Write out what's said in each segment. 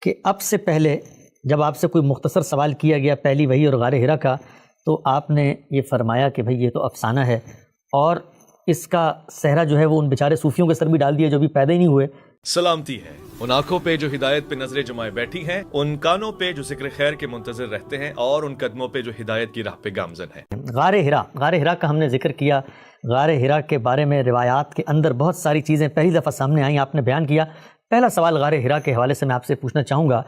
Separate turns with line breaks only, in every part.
کہ اب سے پہلے جب آپ سے کوئی مختصر سوال کیا گیا پہلی وحی اور غار حرا کا، تو آپ نے یہ فرمایا کہ بھئی یہ تو افسانہ ہے، اور اس کا صحرا جو ہے وہ ان بیچارے صوفیوں کے سر بھی ڈال دیا جو ابھی پیدا ہی نہیں ہوئے۔
سلامتی ہے ان آنکھوں پہ جو ہدایت پہ نظریں جمائے بیٹھی ہیں، ان کانوں پہ جو ذکر خیر کے منتظر رہتے ہیں، اور ان قدموں پہ جو ہدایت کی راہ پہ گامزن ہیں۔
غار حرا کا ہم نے ذکر کیا۔ غار حرا کے بارے میں روایات کے اندر بہت ساری چیزیں پہلی دفعہ سامنے آئیں، آپ نے بیان کیا۔ پہلا سوال غار حرا کے حوالے سے میں آپ سے پوچھنا چاہوں گا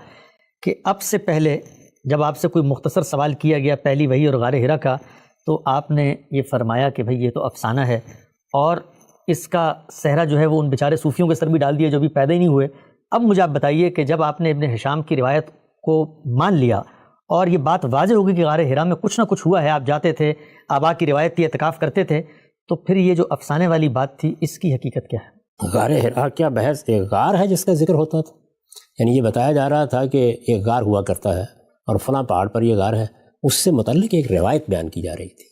کہ اب سے پہلے جب آپ سے کوئی مختصر سوال کیا گیا پہلی وحی اور غار حرا کا، تو آپ نے یہ فرمایا کہ بھئی یہ تو افسانہ ہے، اور اس کا صحرا جو ہے وہ ان بیچارے صوفیوں کے سر بھی ڈال دیا جو ابھی پیدا ہی نہیں ہوئے۔ اب مجھے آپ بتائیے کہ جب آپ نے ابن ہشام کی روایت کو مان لیا اور یہ بات واضح ہوگی کہ غار حرا میں کچھ نہ کچھ ہوا ہے، آپ جاتے تھے، آبا کی روایت تھی، اعتکاف کرتے تھے، تو پھر یہ جو افسانے والی بات تھی اس کی حقیقت کیا ہے؟
غار حرا کیا بحث ایک غار ہے جس کا ذکر ہوتا تھا؟ یعنی یہ بتایا جا رہا تھا کہ ایک غار ہوا کرتا ہے اور فلاں پہاڑ پر یہ غار ہے، اس سے متعلق ایک روایت بیان کی جا رہی تھی۔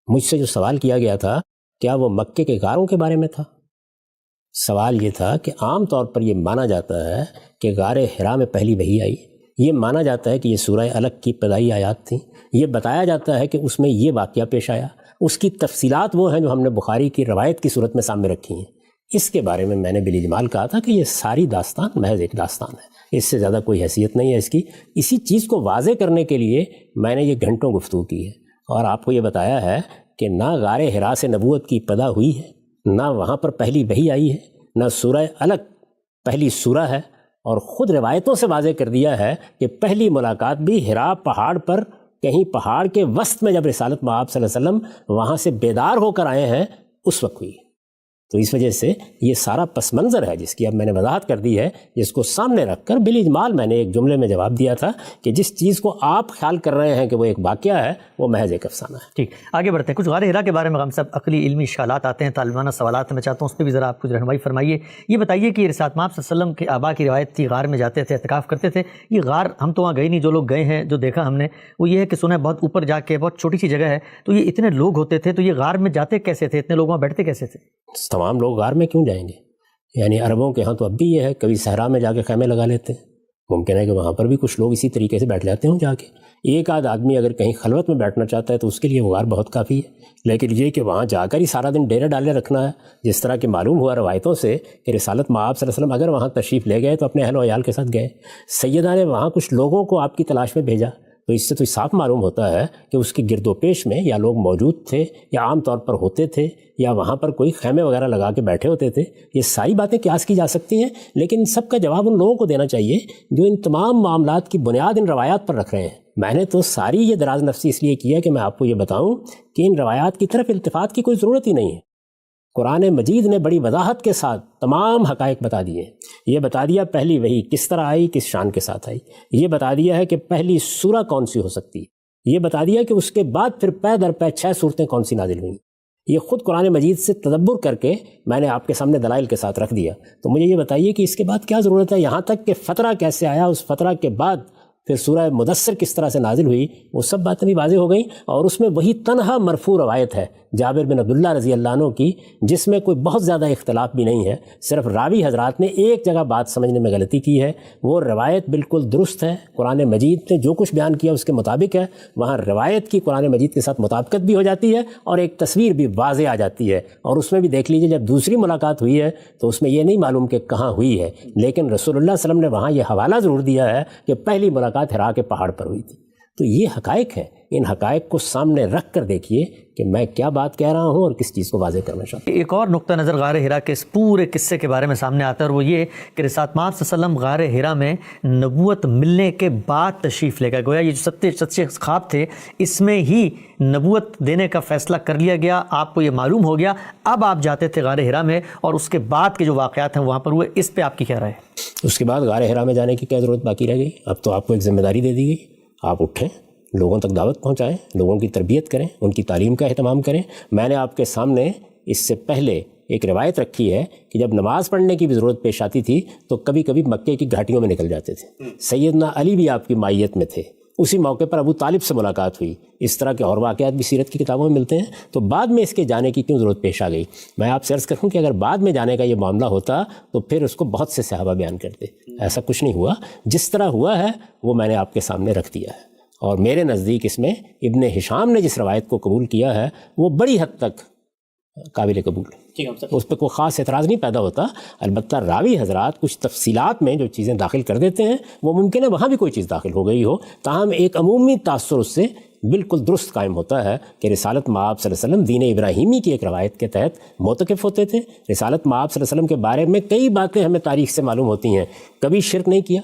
مجھ سے جو سوال کیا گیا تھا کیا وہ مکے کے غاروں کے بارے میں تھا؟ سوال یہ تھا کہ عام طور پر یہ مانا جاتا ہے کہ غار حرا میں پہلی وحی آئی، یہ مانا جاتا ہے کہ یہ سورہ الگ کی ابتدائی آیات تھیں، یہ بتایا جاتا ہے کہ اس میں یہ واقعہ پیش آیا، اس کی تفصیلات وہ ہیں جو ہم نے بخاری کی روایت کی صورت میں سامنے رکھی ہیں۔ اس کے بارے میں نے بالاجمال کہا تھا کہ یہ ساری داستان محض ایک داستان ہے، اس سے زیادہ کوئی حیثیت نہیں ہے اس کی۔ اسی چیز کو واضح کرنے کے لیے میں نے یہ گھنٹوں گفتگو کی ہے اور آپ کو یہ بتایا ہے کہ نہ غار حرا سے نبوت کی ابتدا ہوئی ہے، نہ وہاں پر پہلی وحی آئی ہے، نہ سورہ الگ پہلی سورہ ہے، اور خود روایتوں سے واضح کر دیا ہے کہ پہلی ملاقات بھی حرا پہاڑ پر کہیں پہاڑ کے وسط میں جب رسالت مآب صلی اللہ علیہ وسلم وہاں سے بیدار ہو کر آئے ہیں اس وقت ہوئی۔ تو اس وجہ سے یہ سارا پس منظر ہے جس کی اب میں نے وضاحت کر دی ہے، جس کو سامنے رکھ کر بالاجمال میں نے ایک جملے میں جواب دیا تھا کہ جس چیز کو آپ خیال کر رہے ہیں کہ وہ ایک واقعہ ہے وہ محض ایک افسانہ ہے۔
ٹھیک، آگے بڑھتے ہیں۔ کچھ غار حرا کے بارے میں غم صاحب عقلی علمی اشکالات آتے ہیں، طالبانہ سوالات میں چاہتا ہوں اس پہ بھی ذرا آپ کچھ رہنمائی فرمائیے۔ یہ بتائیے کہ رسالت مآب صلی اللہ علیہ وسلم کے آبا کی روایت تھی، غار میں جاتے تھے، اعتکاف کرتے تھے۔ یہ غار ہم تو وہاں گئے نہیں، جو لوگ گئے ہیں جو دیکھا ہم نے وہ یہ ہے کہ سنا ہے بہت اوپر جا کے بہت چھوٹی سی جگہ ہے، تو یہ اتنے لوگ ہوتے تھے، تو یہ غار میں جاتے کیسے تھے؟ اتنے لوگ وہاں بیٹھتے کیسے تھے؟
تمام لوگ غار میں کیوں جائیں گے؟ یعنی عربوں کے ہاں تو اب بھی یہ ہے، کبھی صحرا میں جا کے خیمے لگا لیتے ہیں، ممکن ہے کہ وہاں پر بھی کچھ لوگ اسی طریقے سے بیٹھ جاتے ہوں جا کے۔ ایک آدھ آدمی اگر کہیں خلوت میں بیٹھنا چاہتا ہے تو اس کے لیے وہ غار بہت کافی ہے، لیکن یہ کہ وہاں جا کر ہی سارا دن ڈیرے ڈالے رکھنا ہے، جس طرح کہ معلوم ہوا روایتوں سے کہ رسالت مآب صلی اللہ علیہ وسلم اگر وہاں تشریف لے گئے تو اپنے اہل و عیال کے ساتھ گئے، سیدہ نے وہاں کچھ لوگوں کو آپ کی تلاش میں بھیجا، تو اس سے تو صاف معلوم ہوتا ہے کہ اس کے گرد و پیش میں یا لوگ موجود تھے یا عام طور پر ہوتے تھے یا وہاں پر کوئی خیمے وغیرہ لگا کے بیٹھے ہوتے تھے۔ یہ ساری باتیں قیاس کی جا سکتی ہیں، لیکن سب کا جواب ان لوگوں کو دینا چاہیے جو ان تمام معاملات کی بنیاد ان روایات پر رکھ رہے ہیں۔ میں نے تو ساری یہ دراز نفسی اس لیے کیا کہ میں آپ کو یہ بتاؤں کہ ان روایات کی طرف التفات کی کوئی ضرورت ہی نہیں ہے۔ قرآن مجید نے بڑی وضاحت کے ساتھ تمام حقائق بتا دیے ہیں۔ یہ بتا دیا پہلی وحی کس طرح آئی، کس شان کے ساتھ آئی، یہ بتا دیا ہے کہ پہلی سورہ کون سی ہو سکتی ہے، یہ بتا دیا کہ اس کے بعد پھر پے در پے 6 صورتیں کون سی نازل ہوئیں۔ یہ خود قرآن مجید سے تدبر کر کے میں نے آپ کے سامنے دلائل کے ساتھ رکھ دیا۔ تو مجھے یہ بتائیے کہ اس کے بعد کیا ضرورت ہے، یہاں تک کہ فترہ کیسے آیا، اس فترہ کے بعد پھر سورہ مدثر کس طرح سے نازل ہوئی، وہ سب باتیں بھی واضح ہو گئیں، اور اس میں وہی تنہا مرفوع روایت ہے جابر بن عبداللہ رضی اللہ عنہ کی، جس میں کوئی بہت زیادہ اختلاف بھی نہیں ہے، صرف راوی حضرات نے ایک جگہ بات سمجھنے میں غلطی کی ہے۔ وہ روایت بالکل درست ہے، قرآن مجید نے جو کچھ بیان کیا اس کے مطابق ہے، وہاں روایت کی قرآن مجید کے ساتھ مطابقت بھی ہو جاتی ہے اور ایک تصویر بھی واضح آ جاتی ہے۔ اور اس میں بھی دیکھ لیجئے جب دوسری ملاقات ہوئی ہے تو اس میں یہ نہیں معلوم کہ کہاں ہوئی ہے، لیکن رسول اللہ صلی اللہ علیہ وسلم نے وہاں یہ حوالہ ضرور دیا ہے کہ پہلی ملاقات حرا کے پہاڑ پر ہوئی تھی۔ تو یہ حقائق ہیں، ان حقائق کو سامنے رکھ کر دیکھیے کہ میں کیا بات کہہ رہا ہوں اور کس چیز کو واضح کرنا چاہتا ہوں۔
ایک اور نقطہ نظر غار حرا کے اس پورے قصے کے بارے میں سامنے آتا ہے، اور وہ یہ کہ رسالت مآب صلی اللہ علیہ وسلم غار حرا میں نبوت ملنے کے بعد تشریف لے گئے، گویا یہ جو سچے خواب تھے اس میں ہی نبوت دینے کا فیصلہ کر لیا گیا، آپ کو یہ معلوم ہو گیا، اب آپ جاتے تھے غار حرا میں اور اس کے بعد کے جو واقعات ہیں وہاں پر ہوئے، اس پہ آپ کی کیا رائے ہے؟
اس کے بعد غار حرا میں جانے کی کیا ضرورت باقی رہ گئی؟ اب تو آپ کو ایک ذمہ داری دے دی گئی، آپ اٹھیں، لوگوں تک دعوت پہنچائیں، لوگوں کی تربیت کریں، ان کی تعلیم کا اہتمام کریں۔ میں نے آپ کے سامنے اس سے پہلے ایک روایت رکھی ہے کہ جب نماز پڑھنے کی بھی ضرورت پیش آتی تھی تو کبھی کبھی مکے کی گھاٹیوں میں نکل جاتے تھے۔ سیدنا علی بھی آپ کی مائیت میں تھے، اسی موقع پر ابو طالب سے ملاقات ہوئی. اس طرح کے اور واقعات بھی سیرت کی کتابوں میں ملتے ہیں. تو بعد میں اس کے جانے کی کیوں ضرورت پیش آ گئی؟ میں آپ سے عرض کروں کہ اگر بعد میں جانے کا یہ معاملہ ہوتا تو پھر اس کو بہت سے صحابہ بیان کرتے. ایسا کچھ نہیں ہوا. جس طرح ہوا ہے وہ میں نے آپ کے سامنے رکھ دیا ہے. اور میرے نزدیک اس میں ابن ہشام نے جس روایت کو قبول کیا ہے وہ بڑی حد تک قابل قبول ہے. اس پہ کوئی خاص اعتراض نہیں پیدا ہوتا. البتہ راوی حضرات کچھ تفصیلات میں جو چیزیں داخل کر دیتے ہیں وہ ممکن ہے وہاں بھی کوئی چیز داخل ہو گئی ہو، تاہم ایک عمومی تاثر اس سے بالکل درست قائم ہوتا ہے کہ رسالت مآب صلی اللہ علیہ وسلم دین ابراہیمی کی ایک روایت کے تحت معتکف ہوتے تھے. رسالت مآب صلی اللہ علیہ وسلم کے بارے میں کئی باتیں ہمیں تاریخ سے معلوم ہوتی ہیں. کبھی شرک نہیں کیا،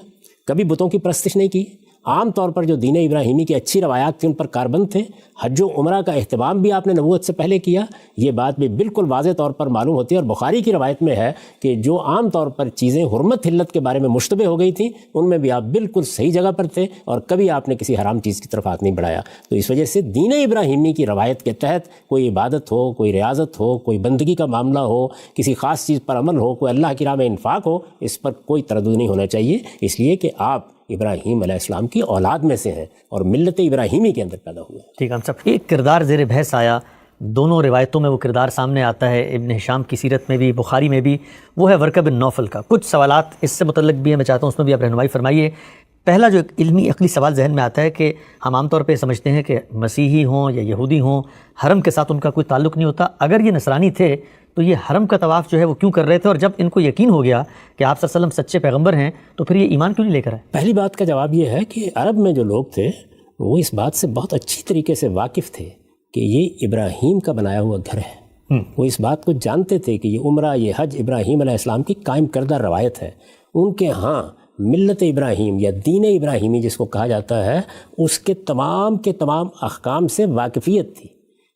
کبھی بتوں کی پرستش نہیں کی. عام طور پر جو دین ابراہیمی کی اچھی روایات تھیں ان پر کاربند تھے. حج و عمرہ کا اہتمام بھی آپ نے نبوت سے پہلے کیا. یہ بات بھی بالکل واضح طور پر معلوم ہوتی ہے. اور بخاری کی روایت میں ہے کہ جو عام طور پر چیزیں حرمت حلت کے بارے میں مشتبہ ہو گئی تھیں ان میں بھی آپ بالکل صحیح جگہ پر تھے اور کبھی آپ نے کسی حرام چیز کی طرف ہاتھ نہیں بڑھایا. تو اس وجہ سے دین ابراہیمی کی روایت کے تحت کوئی عبادت ہو، کوئی ریاضت ہو، کوئی بندگی کا معاملہ ہو، کسی خاص چیز پر عمل ہو، کوئی اللہ کی راہ میں انفاق ہو، اس پر کوئی تردد نہیں ہونا چاہیے. اس لیے کہ آپ ابراہیم علیہ السلام کی اولاد میں سے ہیں اور ملت ابراہیمی کے اندر پیدا ہوئے.
ٹھیک ہے. ہم سب ایک کردار زیر بحث آیا، دونوں روایتوں میں وہ کردار سامنے آتا ہے، ابن ہشام کی سیرت میں بھی بخاری میں بھی، وہ ہے ورقہ بن نوفل کا. کچھ سوالات اس سے متعلق بھی ہیں، میں چاہتا ہوں اس میں بھی آپ رہنمائی فرمائیے. پہلا جو ایک علمی عقلی سوال ذہن میں آتا ہے کہ ہم عام طور پہ سمجھتے ہیں کہ مسیحی ہوں یا یہودی ہوں حرم کے ساتھ ان کا کوئی تعلق نہیں ہوتا. اگر یہ نصرانی تھے تو یہ حرم کا طواف جو ہے وہ کیوں کر رہے تھے؟ اور جب ان کو یقین ہو گیا کہ آپ صلی اللہ علیہ وسلم سچے پیغمبر ہیں تو پھر یہ ایمان کیوں نہیں لے کر آئے؟
پہلی بات کا جواب یہ ہے کہ عرب میں جو لوگ تھے وہ اس بات سے بہت اچھی طریقے سے واقف تھے کہ یہ ابراہیم کا بنایا ہوا گھر ہے. وہ اس بات کو جانتے تھے کہ یہ عمرہ، یہ حج ابراہیم علیہ السلام کی قائم کردہ روایت ہے. ان کے ہاں ملت ابراہیم یا دین ابراہیمی جس کو کہا جاتا ہے اس کے تمام احکام سے واقفیت تھی.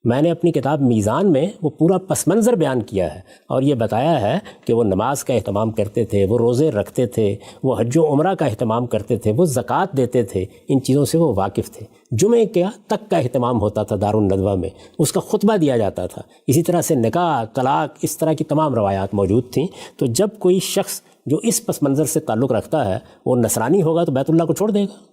میں نے اپنی کتاب میزان میں وہ پورا پس منظر بیان کیا ہے اور یہ بتایا ہے کہ وہ نماز کا اہتمام کرتے تھے، وہ روزے رکھتے تھے، وہ حج و عمرہ کا اہتمام کرتے تھے، وہ زکوٰۃ دیتے تھے. ان چیزوں سے وہ واقف تھے. جمعے کیا تک کا اہتمام ہوتا تھا دارالندوہ میں، اس کا خطبہ دیا جاتا تھا. اسی طرح سے نکاح، طلاق، اس طرح کی تمام روایات موجود تھیں. تو جب کوئی شخص جو اس پس منظر سے تعلق رکھتا ہے وہ نصرانی ہوگا تو بیت اللہ کو چھوڑ دے گا،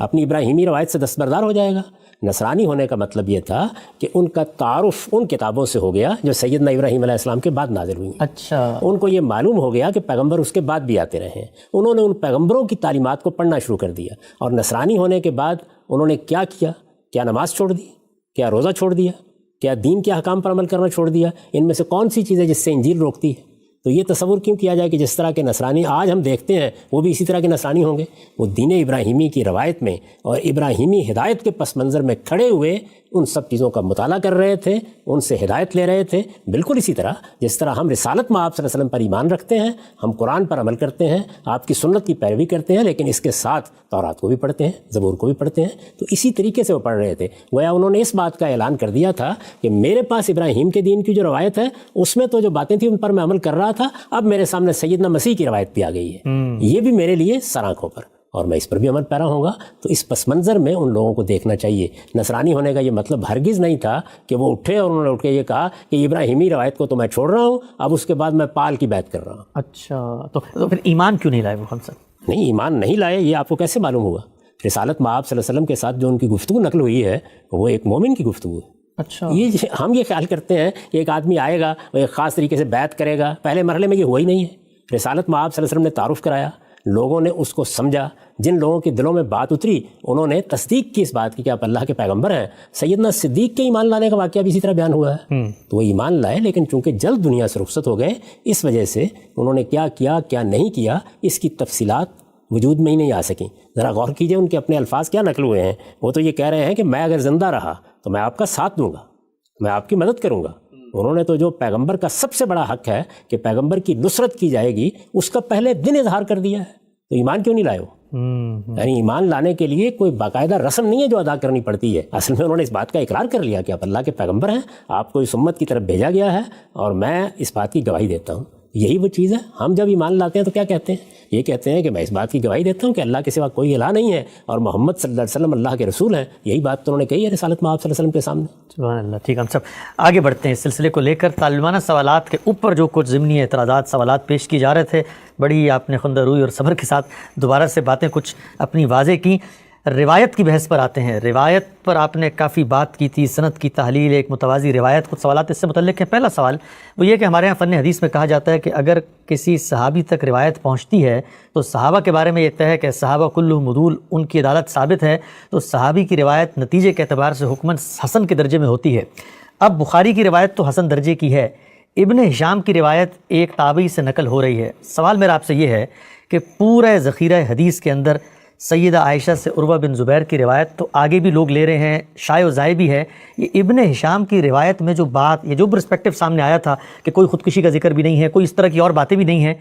اپنی ابراہیمی روایت سے دستبردار ہو جائے گا. نصرانی ہونے کا مطلب یہ تھا کہ ان کا تعارف ان کتابوں سے ہو گیا جو سیدنا ابراہیم علیہ السلام کے بعد نازل ہوئی.
اچھا.
ان کو یہ معلوم ہو گیا کہ پیغمبر اس کے بعد بھی آتے رہے ہیں. انہوں نے ان پیغمبروں کی تعلیمات کو پڑھنا شروع کر دیا. اور نصرانی ہونے کے بعد انہوں نے کیا کیا؟ کیا نماز چھوڑ دی؟ کیا روزہ چھوڑ دیا؟ کیا دین کے احکام پر عمل کرنا چھوڑ دیا؟ ان میں سے کون سی چیز ہے جس سے انجیل روکتی ہے؟ تو یہ تصور کیوں کیا جائے کہ جس طرح کے نصرانی آج ہم دیکھتے ہیں وہ بھی اسی طرح کے نصرانی ہوں گے؟ وہ دین ابراہیمی کی روایت میں اور ابراہیمی ہدایت کے پس منظر میں کھڑے ہوئے ان سب چیزوں کا مطالعہ کر رہے تھے، ان سے ہدایت لے رہے تھے. بالکل اسی طرح جس طرح ہم رسالت مآب صلی اللہ علیہ وسلم پر ایمان رکھتے ہیں، ہم قرآن پر عمل کرتے ہیں، آپ کی سنت کی پیروی کرتے ہیں، لیکن اس کے ساتھ تورات کو بھی پڑھتے ہیں، زبور کو بھی پڑھتے ہیں. تو اسی طریقے سے وہ پڑھ رہے تھے. گویا انہوں نے اس بات کا اعلان کر دیا تھا کہ میرے پاس ابراہیم کے دین کی جو روایت ہے اس میں تو جو باتیں تھیں ان پر میں عمل کر رہا تھا، اب میرے سامنے سیدنا مسیح کی روایت بھی آ گئی ہے. یہ بھی میرے لیے سر آنکھوں پر، اور میں اس پر بھی عمل پیرا ہوں گا. تو اس پس منظر میں ان لوگوں کو دیکھنا چاہیے. نصرانی ہونے کا یہ مطلب ہرگز نہیں تھا کہ وہ اٹھے اور انہوں نے اٹھ کے یہ کہا کہ ابراہیمی روایت کو تو میں چھوڑ رہا ہوں، اب اس کے بعد میں پال کی بیعت کر رہا ہوں.
اچھا. تو پھر ایمان کیوں نہیں لائے وہ ہم سب؟
نہیں، ایمان نہیں لائے. یہ آپ کو کیسے معلوم ہوا؟ رسالت مآب صلی اللہ علیہ وسلم کے ساتھ جو ان کی گفتگو نقل ہوئی ہے وہ ایک مومن کی گفتگو ہے.
اچھا.
ہم یہ خیال کرتے ہیں کہ ایک آدمی آئے گا وہ ایک خاص طریقے سے بیعت کرے گا. پہلے مرحلے میں یہ ہوا ہی نہیں ہے. رسالت مآب صلی اللہ علیہ وسلم نے تعارف کرایا، لوگوں نے اس کو سمجھا. جن لوگوں کے دلوں میں بات اتری انہوں نے تصدیق کی اس بات کی کہ آپ اللہ کے پیغمبر ہیں. سیدنا صدیق کے ایمان لانے کا واقعہ بھی اسی طرح بیان ہوا ہے. تو وہ ایمان لائے، لیکن چونکہ جلد دنیا سے رخصت ہو گئے اس وجہ سے انہوں نے کیا کیا کیا نہیں کیا اس کی تفصیلات وجود میں ہی نہیں آ سکیں. ذرا غور کیجئے ان کے اپنے الفاظ کیا نقل ہوئے ہیں. وہ تو یہ کہہ رہے ہیں کہ میں اگر زندہ رہا تو میں آپ کا ساتھ دوں گا، میں آپ کی مدد کروں گا. انہوں نے تو جو پیغمبر کا سب سے بڑا حق ہے کہ پیغمبر کی نصرت کی جائے گی اس کا پہلے دن اظہار کر دیا ہے. تو ایمان کیوں نہیں لائے ہو؟ یعنی ایمان لانے کے لیے کوئی باقاعدہ رسم نہیں ہے جو ادا کرنی پڑتی ہے. اصل میں انہوں نے اس بات کا اقرار کر لیا کہ آپ اللہ کے پیغمبر ہیں، آپ کو اس امت کی طرف بھیجا گیا ہے اور میں اس بات کی گواہی دیتا ہوں. یہی وہ چیز ہے. ہم جب ایمان لاتے ہیں تو کیا کہتے ہیں؟ یہ کہتے ہیں کہ میں اس بات کی گواہی دیتا ہوں کہ اللہ کے سوا کوئی الہ نہیں ہے اور محمد صلی اللہ علیہ وسلم اللہ کے رسول ہیں. یہی بات تو انہوں نے کہی ہے رسالت مآب صلی اللہ علیہ وسلم کے سامنے.
سبحان اللہ. ٹھیک ہے، ہم سب آگے بڑھتے ہیں. اس سلسلے کو لے کر طالبانہ سوالات کے اوپر جو کچھ ضمنی اعتراضات سوالات پیش کی جا رہے تھے، بڑی آپ نے خندہ روئی اور صبر کے ساتھ دوبارہ سے باتیں کچھ اپنی واضح کی. روایت کی بحث پر آتے ہیں. روایت پر آپ نے کافی بات کی تھی, سند کی تحلیل, ایک متوازی روایت. کچھ سوالات اس سے متعلق ہیں. پہلا سوال وہ یہ کہ ہمارے ہاں فن حدیث میں کہا جاتا ہے کہ اگر کسی صحابی تک روایت پہنچتی ہے تو صحابہ کے بارے میں یہ طے ہے کہ صحابہ کلہم عدول, ان کی عدالت ثابت ہے, تو صحابی کی روایت نتیجے کے اعتبار سے حکماً حسن کے درجے میں ہوتی ہے. اب بخاری کی روایت تو حسن درجے کی ہے, ابن ہشام کی روایت ایک تابعی سے نقل ہو رہی ہے. سوال میرا آپ سے یہ ہے کہ پورے ذخیرہ حدیث کے اندر سیدہ عائشہ سے عروہ بن زبیر کی روایت تو آگے بھی لوگ لے رہے ہیں, شائع و زائع بھی ہے. یہ ابن ہشام کی روایت میں جو بات, یہ جو پرسپیکٹو سامنے آیا تھا کہ کوئی خودکشی کا ذکر بھی نہیں ہے, کوئی اس طرح کی اور باتیں بھی نہیں ہیں,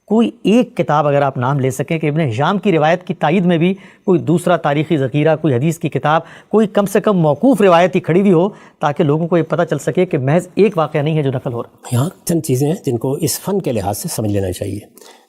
کوئی ایک کتاب اگر آپ نام لے سکیں کہ ابن ہشام کی روایت کی تائید میں بھی کوئی دوسرا تاریخی ذخیرہ, کوئی حدیث کی کتاب, کوئی کم سے کم موقوف روایت ہی کھڑی ہوئی ہو تاکہ لوگوں کو یہ پتہ چل سکے کہ محض ایک واقعہ نہیں ہے جو نقل ہو رہا ہے.
یہاں چند چیزیں ہیں جن کو اس فن کے لحاظ سے سمجھ لینا چاہیے.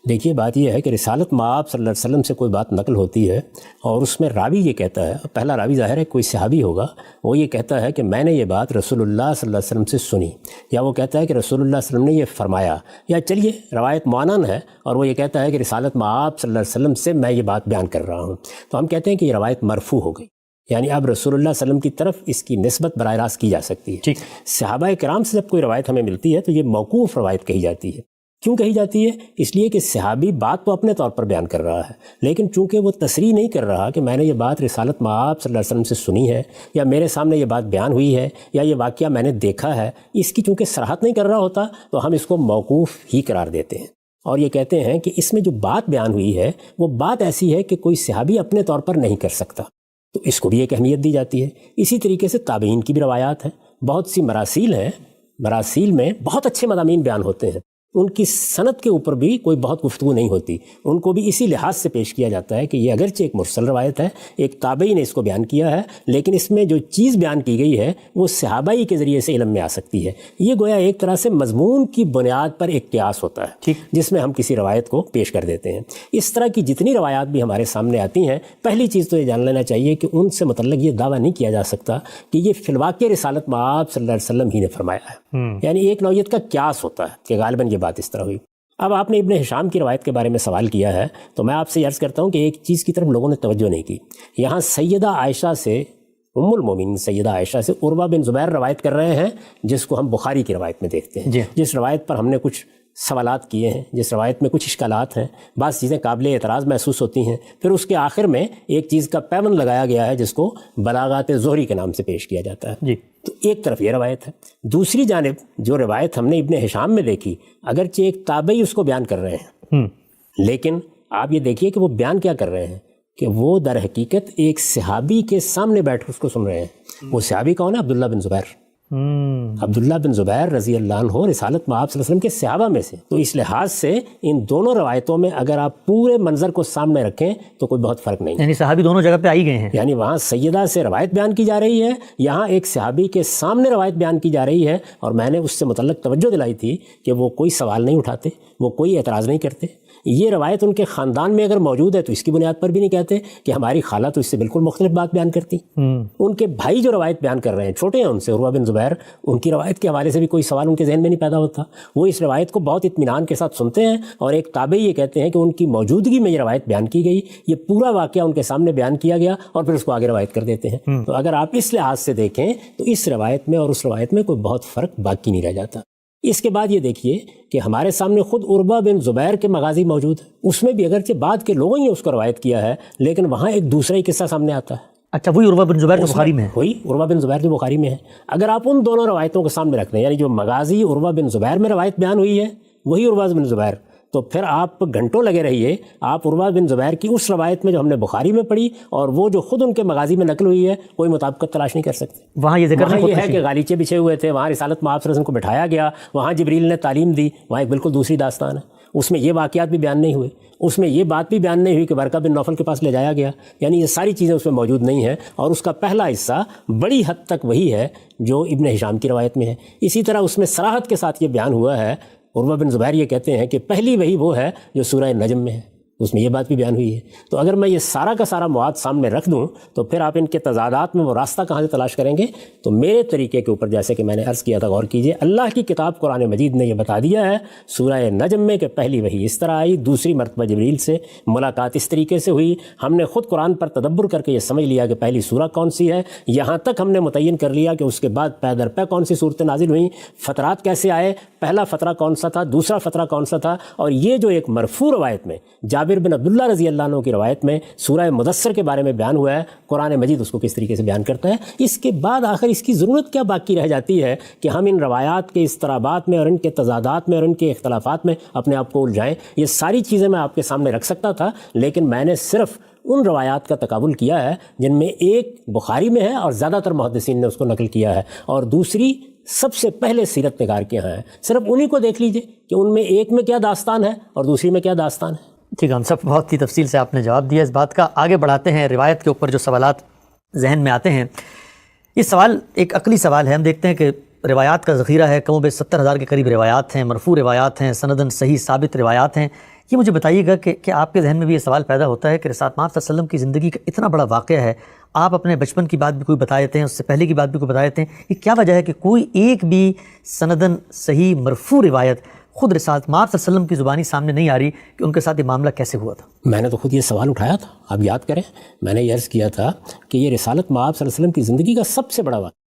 دیکھیے بات یہ ہے کہ رسالت مآب صلی اللہ علیہ وسلم سے کوئی بات نقل ہوتی ہے اور اس میں راوی یہ کہتا ہے, پہلا راوی ظاہر ہے کوئی صحابی ہوگا, وہ یہ کہتا ہے کہ میں نے یہ بات رسول اللہ صلی اللہ علیہ وسلم سے سنی, یا وہ کہتا ہے کہ رسول اللہ صلی اللہ علیہ وسلم نے یہ فرمایا, یا چلیے روایت معانن ہے اور وہ یہ کہتا ہے کہ رسالت مآب صلی اللہ علیہ وسلم سے میں یہ بات بیان کر رہا ہوں, تو ہم کہتے ہیں کہ یہ روایت مرفوع ہو گئی. یعنی اب رسول اللہ صلی اللہ علیہ وسلم کی طرف اس کی نسبت براہ راست کی جا سکتی ہے. صحابہ کرام سے جب کوئی روایت ہمیں ملتی ہے تو یہ موقوف روایت کہی جاتی ہے. کیوں کہی جاتی ہے؟ اس لیے کہ صحابی بات تو اپنے طور پر بیان کر رہا ہے, لیکن چونکہ وہ تصریح نہیں کر رہا کہ میں نے یہ بات رسالت مآب صلی اللہ علیہ وسلم سے سنی ہے, یا میرے سامنے یہ بات بیان ہوئی ہے, یا یہ واقعہ میں نے دیکھا ہے, اس کی چونکہ صراحت نہیں کر رہا ہوتا تو ہم اس کو موقوف ہی قرار دیتے ہیں اور یہ کہتے ہیں کہ اس میں جو بات بیان ہوئی ہے وہ بات ایسی ہے کہ کوئی صحابی اپنے طور پر نہیں کر سکتا, تو اس کو بھی ایک اہمیت دی جاتی ہے. اسی طریقے سے تابعین کی بھی روایات ہیں, بہت سی مراسیل ہیں, مراسیل میں بہت اچھے مضامین بیان ہوتے ہیں, ان کی سند کے اوپر بھی کوئی بہت گفتگو نہیں ہوتی, ان کو بھی اسی لحاظ سے پیش کیا جاتا ہے کہ یہ اگرچہ ایک مرسل روایت ہے, ایک تابعی نے اس کو بیان کیا ہے, لیکن اس میں جو چیز بیان کی گئی ہے وہ صحابائی کے ذریعے سے علم میں آ سکتی ہے. یہ گویا ایک طرح سے مضمون کی بنیاد پر ایک قیاس ہوتا ہے جس میں ہم کسی روایت کو پیش کر دیتے ہیں. اس طرح کی جتنی روایات بھی ہمارے سامنے آتی ہیں, پہلی چیز تو یہ جان لینا چاہیے کہ ان سے متعلق یہ دعویٰ نہیں کیا جا سکتا کہ یہ فی الواقع رسالت مآب صلی اللہ علیہ وسلم ہی نے فرمایا ہے. یعنی ایک نوعیت کا قیاس ہوتا ہے کہ غالباً یہ بات اس طرح ہوئی. اب آپ نے ابن ہشام کی روایت کے بارے میں سوال کیا ہے, تو میں آپ سے عرض کرتا ہوں کہ ایک چیز کی طرف لوگوں نے توجہ نہیں کی. یہاں سیدہ عائشہ سے, ام المومنین سیدہ عائشہ سے عروہ بن زبیر روایت کر رہے ہیں, جس کو ہم بخاری کی روایت میں دیکھتے ہیں, جس روایت پر ہم نے کچھ سوالات کیے ہیں, جس روایت میں کچھ اشکالات ہیں, بعض چیزیں قابل اعتراض محسوس ہوتی ہیں. پھر اس کے آخر میں ایک چیز کا پیوند لگایا گیا ہے جس کو بلاغات زہری کے نام سے پیش کیا جاتا ہے. تو ایک طرف یہ روایت ہے. دوسری جانب جو روایت ہم نے ابن ہشام میں دیکھی, اگرچہ ایک تابعی اس کو بیان کر رہے ہیں, لیکن آپ یہ دیکھیے کہ وہ بیان کیا کر رہے ہیں کہ وہ در حقیقت ایک صحابی کے سامنے بیٹھ اس کو سن رہے ہیں. وہ صحابی کون ہے؟ عبداللہ بن زبیر. عبداللہ بن زبیر رضی اللہ عنہ رسالت مآب صلی اللہ علیہ وسلم کے صحابہ میں سے. تو اس لحاظ سے ان دونوں روایتوں میں اگر آپ پورے منظر کو سامنے رکھیں تو کوئی بہت فرق نہیں.
یعنی صحابی دونوں جگہ پہ آئی گئے ہیں.
یعنی وہاں سیدہ سے روایت بیان کی جا رہی ہے, یہاں ایک صحابی کے سامنے روایت بیان کی جا رہی ہے, اور میں نے اس سے متعلق توجہ دلائی تھی کہ وہ کوئی سوال نہیں اٹھاتے, وہ کوئی اعتراض نہیں کرتے. یہ روایت ان کے خاندان میں اگر موجود ہے تو اس کی بنیاد پر بھی نہیں کہتے کہ ہماری خالہ تو اس سے بالکل مختلف بات بیان کرتی. ان کے بھائی جو روایت بیان کر رہے ہیں, چھوٹے ہیں ان سے, عروہ بن زبیر, ان کی روایت کے حوالے سے بھی کوئی سوال ان کے ذہن میں نہیں پیدا ہوتا. وہ اس روایت کو بہت اطمینان کے ساتھ سنتے ہیں, اور ایک تابعی یہ کہتے ہیں کہ ان کی موجودگی میں یہ روایت بیان کی گئی, یہ پورا واقعہ ان کے سامنے بیان کیا گیا, اور پھر اس کو آگے روایت کر دیتے ہیں. تو اگر آپ اس لحاظ سے دیکھیں تو اس روایت میں اور اس روایت میں کوئی بہت فرق باقی نہیں رہ جاتا. اس کے بعد یہ دیکھیے کہ ہمارے سامنے خود عروہ بن زبیر کے مغازی موجود ہے, اس میں بھی اگرچہ بعد کے لوگوں ہی اس کو روایت کیا ہے, لیکن وہاں ایک دوسرا ہی قصہ سامنے آتا ہے.
اچھا, وہی عروہ بن زبیر جو بخاری میں ہے,
وہی عروہ بن زبیر جو بخاری میں ہے. اگر آپ ان دونوں روایتوں کو سامنے رکھتے ہیں, یعنی جو مغازی عروہ بن زبیر میں روایت بیان ہوئی ہے وہی عروہ بن زبیر, تو پھر آپ گھنٹوں لگے رہیے, آپ عروہ بن زبیر کی اس روایت میں جو ہم نے بخاری میں پڑھی اور وہ جو خود ان کے مغازی میں نقل ہوئی ہے, کوئی مطابقت تلاش نہیں کر سکتے.
وہاں یہ ذکر
یہ ہے کہ غالیچے بچھے ہوئے تھے, وہاں رسالت مآب صلی اللہ علیہ وسلم کو بٹھایا گیا, وہاں جبریل نے تعلیم دی, وہاں ایک بالکل دوسری داستان ہے. اس میں یہ واقعات بھی بیان نہیں ہوئے, اس میں یہ بات بھی بیان نہیں ہوئی کہ ورقہ بن نوفل کے پاس لے جایا گیا. یعنی یہ ساری چیزیں اس میں موجود نہیں ہیں, اور اس کا پہلا حصہ بڑی حد تک وہی ہے جو ابن ہشام کی روایت میں ہے. اسی طرح اس میں صراحت کے ساتھ یہ بیان ہوا ہے, عروہ بن زبیر یہ کہتے ہیں کہ پہلی وہی وہ ہے جو سورہ نجم میں ہے. اس میں یہ بات بھی بیان ہوئی ہے. تو اگر میں یہ سارا کا سارا مواد سامنے رکھ دوں تو پھر آپ ان کے تضادات میں وہ راستہ کہاں سے تلاش کریں گے؟ تو میرے طریقے کے اوپر جیسے کہ میں نے عرض کیا تھا، غور کیجئے، اللہ کی کتاب قرآن مجید نے یہ بتا دیا ہے سورہ نجم میں کہ پہلی وحی اس طرح آئی، دوسری مرتبہ جبریل سے ملاقات اس طریقے سے ہوئی. ہم نے خود قرآن پر تدبر کر کے یہ سمجھ لیا کہ پہلی سورہ کون سی ہے، یہاں تک ہم نے متعین کر لیا کہ اس کے بعد پے در پے کون سی صورتیں نازل ہوئیں، فترات کیسے آئے، پہلا فترہ کون سا تھا، دوسرا فترہ کون سا تھا. اور یہ جو ایک مرفوع روایت میں جابر بن عبداللہ رضی اللہ عنہ کی روایت میں سورہ مدثر کے بارے میں بیان ہوا ہے، قرآن مجید اس کو کس طریقے سے بیان کرتا ہے. اس کے بعد آخر اس کی ضرورت کیا باقی رہ جاتی ہے کہ ہم ان روایات کے اضطرابات میں اور ان کے تضادات میں اور ان کے اختلافات میں اپنے آپ کو الجھائیں. یہ ساری چیزیں میں آپ کے سامنے رکھ سکتا تھا، لیکن میں نے صرف ان روایات کا تقابل کیا ہے جن میں ایک بخاری میں ہے اور زیادہ تر محدثین نے اس کو نقل کیا ہے، اور دوسری سب سے پہلے سیرت نگار کے یہاں ہے. صرف انہی کو دیکھ لیجئے کہ ان میں ایک میں کیا داستان ہے اور دوسری میں کیا داستان ہے.
ٹھیک ہے، ہم سب بہت ہی تفصیل سے آپ نے جواب دیا اس بات کا. آگے بڑھاتے ہیں، روایت کے اوپر جو سوالات ذہن میں آتے ہیں. یہ سوال ایک عقلی سوال ہے. ہم دیکھتے ہیں کہ روایات کا ذخیرہ ہے، کم و بیش 70,000 کے قریب روایات ہیں، مرفوع روایات ہیں، سندن صحیح ثابت روایات ہیں. یہ مجھے بتائیے گا کہ کیا آپ کے ذہن میں بھی یہ سوال پیدا ہوتا ہے کہ رسالت مآب صلی اللہ علیہ وسلم کی زندگی کا اتنا بڑا واقعہ ہے، آپ اپنے بچپن کی بات بھی کوئی بتا دیتے ہیں، اس سے پہلے کی بات بھی کوئی بتا دیتے ہیں، یہ کیا وجہ ہے کہ کوئی ایک بھی سندن صحیح مرفوع روایت خود رسالت مآب صلی اللہ علیہ وسلم کی زبانی سامنے نہیں آ رہی کہ ان کے ساتھ یہ معاملہ کیسے ہوا تھا؟
میں نے تو خود یہ سوال اٹھایا تھا، آپ یاد کریں، میں نے یہ عرض کیا تھا کہ یہ رسالت مآب صلی اللہ علیہ وسلم کی زندگی کا سب سے بڑا واقعہ،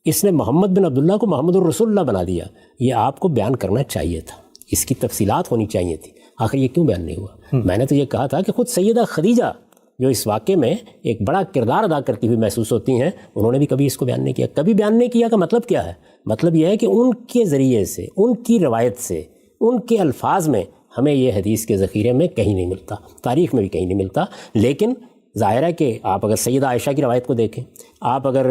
اس نے محمد بن عبداللہ کو محمد الرسول اللہ بنا دیا. یہ آپ کو بیان کرنا چاہیے تھا، اس کی تفصیلات ہونی چاہیے تھی. آخر یہ کیوں بیان نہیں ہوا؟ میں نے تو یہ کہا تھا کہ خود سیدہ خدیجہ جو اس واقعے میں ایک بڑا کردار ادا کرتی ہوئی محسوس ہوتی ہیں، انہوں نے بھی کبھی اس کو بیان نہیں کیا. کبھی بیان نہیں کیا کا مطلب کیا ہے؟ مطلب یہ ہے کہ ان کے ذریعے سے، ان کی روایت سے، ان کے الفاظ میں ہمیں یہ حدیث کے ذخیرے میں کہیں نہیں ملتا، تاریخ میں بھی کہیں نہیں ملتا. لیکن ظاہر ہے کہ آپ اگر سیدہ عائشہ کی روایت کو دیکھیں، آپ اگر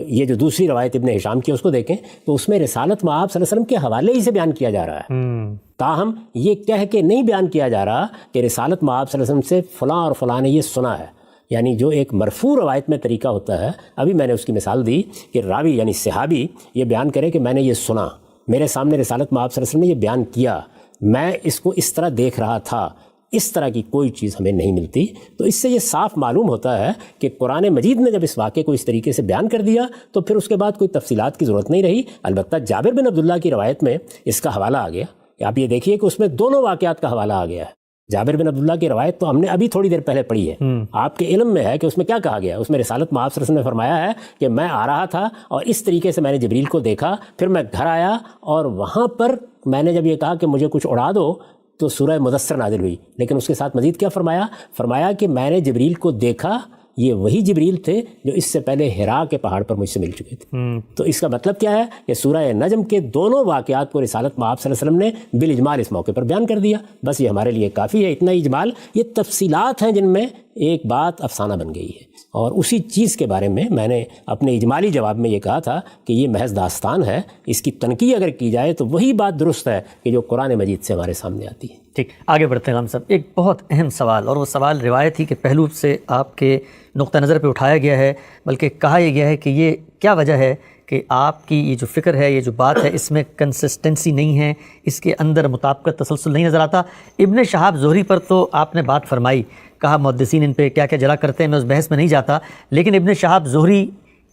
یہ جو دوسری روایت ابن ہشام کی اس کو دیکھیں، تو اس میں رسالت مآب صلی اللہ علیہ وسلم کے حوالے ہی سے بیان کیا جا رہا ہے. تاہم یہ کہہ کے نہیں بیان کیا جا رہا کہ رسالت مآب صلی اللہ علیہ وسلم سے فلاں اور فلاں نے یہ سنا ہے. یعنی جو ایک مرفوع روایت میں طریقہ ہوتا ہے، ابھی میں نے اس کی مثال دی کہ راوی یعنی صحابی یہ بیان کرے کہ میں نے یہ سنا، میرے سامنے رسالت مآب صلی اللہ علیہ وسلم نے یہ بیان کیا، میں اس کو اس طرح دیکھ رہا تھا، اس طرح کی کوئی چیز ہمیں نہیں ملتی. تو اس سے یہ صاف معلوم ہوتا ہے کہ قرآن مجید نے جب اس واقعے کو اس طریقے سے بیان کر دیا تو پھر اس کے بعد کوئی تفصیلات کی ضرورت نہیں رہی. البتہ جابر بن عبداللہ کی روایت میں اس کا حوالہ آ گیا. آپ یہ دیکھیے کہ اس میں دونوں واقعات کا حوالہ آ گیا ہے. جابر بن عبداللہ کی روایت تو ہم نے ابھی تھوڑی دیر پہلے پڑھی ہے، آپ کے علم میں ہے کہ اس میں کیا کہا گیا. اس میں رسالت مآب صلی اللہ علیہ وسلم نے فرمایا ہے کہ میں آ رہا تھا اور اس طریقے سے میں نے جبریل کو دیکھا، پھر میں گھر آیا اور وہاں پر میں نے جب یہ کہا کہ مجھے کچھ اڑا دو تو سورہ مدثر نازل ہوئی. لیکن اس کے ساتھ مزید کیا فرمایا کہ میں نے جبریل کو دیکھا، یہ وہی جبریل تھے جو اس سے پہلے حرا کے پہاڑ پر مجھ سے مل چکے تھے. تو اس کا مطلب کیا ہے کہ سورہ نجم کے دونوں واقعات کو رسالت مآب صلی اللہ علیہ وسلم نے بالاجمال اس موقع پر بیان کر دیا. بس یہ ہمارے لیے کافی ہے. اتنا اجمال، یہ تفصیلات ہیں جن میں ایک بات افسانہ بن گئی ہے. اور اسی چیز کے بارے میں نے اپنے اجمالی جواب میں یہ کہا تھا کہ یہ محض داستان ہے، اس کی تنقیح اگر کی جائے تو وہی بات درست ہے کہ جو قرآن مجید سے ہمارے سامنے آتی ہے.
ٹھیک، آگے بڑھتے ہیں. ہم سب ایک بہت اہم سوال، اور وہ سوال روایتی کے پہلو سے آپ کے نقطہ نظر پہ اٹھایا گیا ہے، بلکہ کہا یہ گیا ہے کہ یہ کیا وجہ ہے کہ آپ کی یہ جو فکر ہے، یہ جو بات ہے، اس میں کنسسٹنسی نہیں ہے، اس کے اندر مطابقت، تسلسل نہیں نظر آتا. ابن شہاب زہری پر تو آپ نے بات فرمائی، کہا محدثین ان پہ کیا کیا جلا کرتے ہیں، میں اس بحث میں نہیں جاتا. لیکن ابن شہاب زہری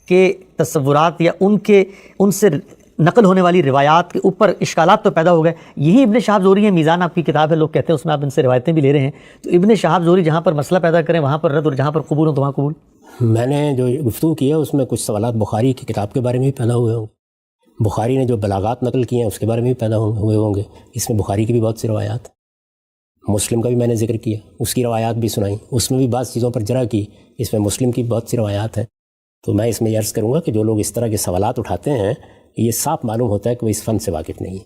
کے تصورات یا ان سے نقل ہونے والی روایات کے اوپر اشکالات تو پیدا ہو گئے. یہی ابن شہاب زہری ہے، میزان آپ کی کتاب ہے، لوگ کہتے ہیں اس میں آپ ان سے روایتیں بھی لے رہے ہیں. تو ابن شہاب زہری جہاں پر مسئلہ پیدا کریں وہاں پر رد، اور جہاں پر قبول ہو تو وہاں قبول.
میں نے جو گفتگو کی ہے اس میں کچھ سوالات بخاری کی کتاب کے بارے میں بھی پیدا ہوئے ہوں گے، بخاری نے جو بلاغات نقل کیے ہیں اس کے بارے میں بھی پیدا ہوئے ہوں گے. اس میں بخاری کی بھی بہت سی روایات، مسلم کا بھی میں نے ذکر کیا، اس کی روایات بھی سنائیں، اس میں بھی بعض چیزوں پر جرح کی. اس میں مسلم کی بہت سی روایات ہیں. تو میں اس میں یہ عرض کروں گا کہ جو لوگ اس طرح کے سوالات اٹھاتے ہیں، یہ صاف معلوم ہوتا ہے کہ وہ اس فن سے واقف نہیں ہے.